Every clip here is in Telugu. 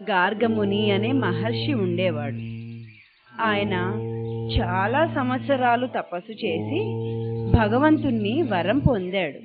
గార్గముని అనే మహర్షి ఉండేవాడు. ఆయన చాలా సంవత్సరాలు తపస్సు చేసి భగవంతుణ్ణి వరం పొందాడు.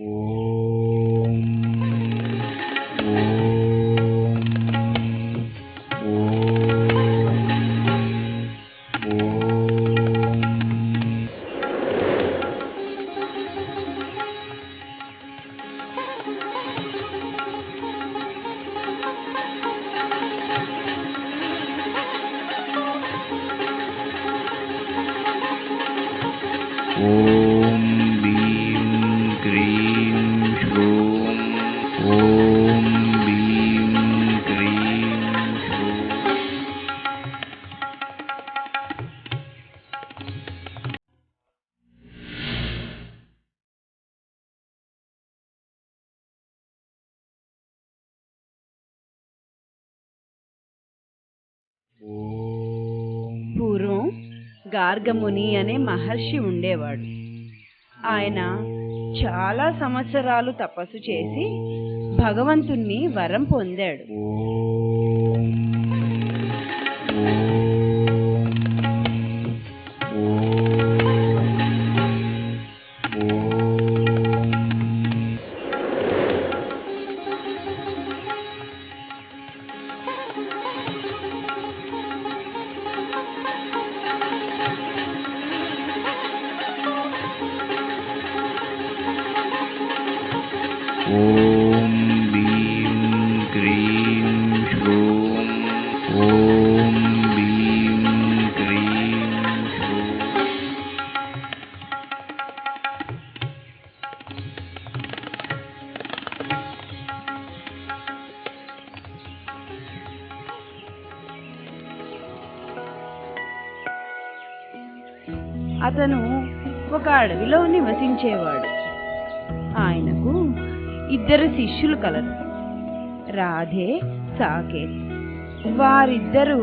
ఓం భీం క్రీం శ్రూం ఓం భీం క్రీం శ్రూం. పూర్వం గార్గముని అనే మహర్షి ఉండేవాడు. ఆయన చాలా సంవత్సరాలు తపస్సు చేసి భగవంతుణ్ణి వరం పొందాడు. ఓం భీం క్రీం శ్రూం ఓం భీం క్రీం శ్రూం. అతను ఒక అడవిలో నివసించేవాడు. ఆయనకు ఇద్దరు శిష్యులు కలరు, రాధే సాకేత్. వారిద్దరూ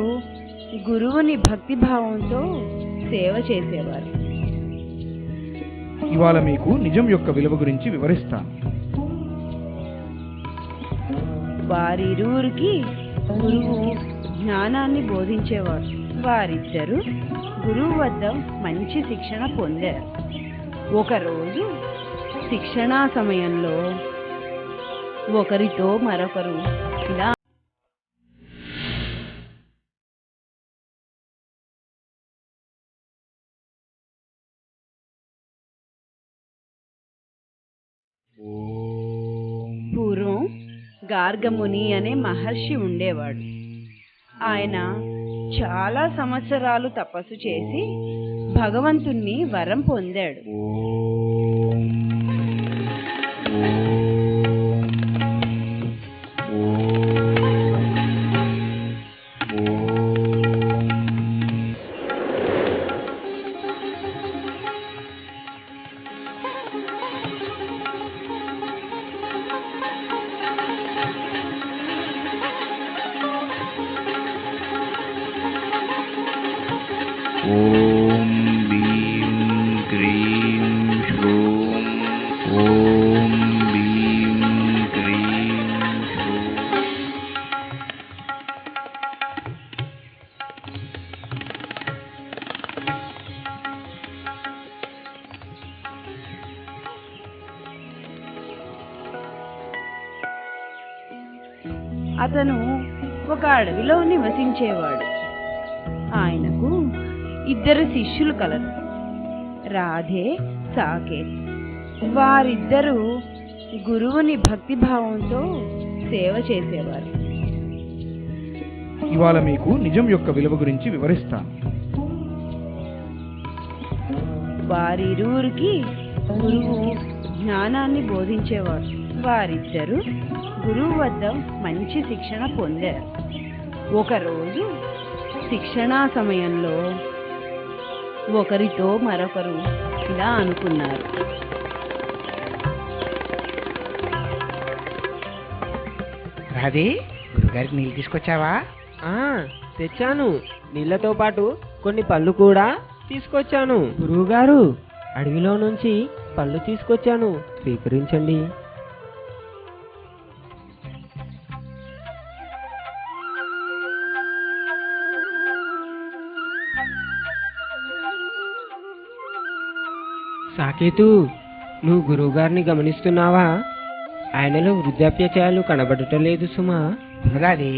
గురువుని భక్తిభావంతో సేవ చేసేవారు. ఇవాళ మీకు నిజం యొక్క విలువ గురించి వివరిస్తాను. వారిరువురికి గురువు జ్ఞానాన్ని బోధించేవాడు. వారిద్దరూ గురువు వద్ద మంచి శిక్షణ పొందారు. ఒకరోజు శిక్షణా సమయంలో ఒకరితో మరొకరు ఇలా పూర్వం గార్గముని అనే మహర్షి ఉండేవాడు. ఆయన చాలా సంవత్సరాలు తపస్సు చేసి భగవంతుణ్ణి వరం పొందాడు. ఓం భీం క్రీం శ్రూం ఓం భీం క్రీం శ్రూం. అతను ఒక అడవిలో నివసించేవాడు. ఆయనకు ఇద్దరు శిష్యులు కలరు, రాధే సాకేత్. వారిద్దరూ గురువుని భక్తిభావంతో సేవ చేసేవారు. ఇవాళ మీకు నిజం యొక్క విలువ గురించి వివరిస్తాను. వారిరువురికి గురువు జ్ఞానాన్ని బోధించేవాడు. వారిద్దరూ గురువు వద్ద మంచి శిక్షణ పొందారు. ఒకరోజు శిక్షణా సమయంలో ఒకరితో మరొకరు ఇలా అనుకున్నారు. రాధే, గురుగారికి నీళ్ళు తీసుకొచ్చావా? తెచ్చాను. నీళ్లతో పాటు కొన్ని పళ్ళు కూడా తీసుకొచ్చాను. గురువుగారు, అడవిలో నుంచి పళ్ళు తీసుకొచ్చాను, స్వీకరించండి. సాకేతు, నువ్వు గురువుగారిని గమనిస్తున్నావా? ఆయనలో వృద్ధాప్యచాయాలు కనబడటం లేదు సుమా. అవును రాధే,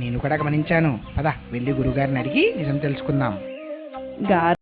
నేను కూడా గమనించాను. పద వెళ్ళి గురువుగారిని అడిగి నిజం తెలుసుకుందాం. గార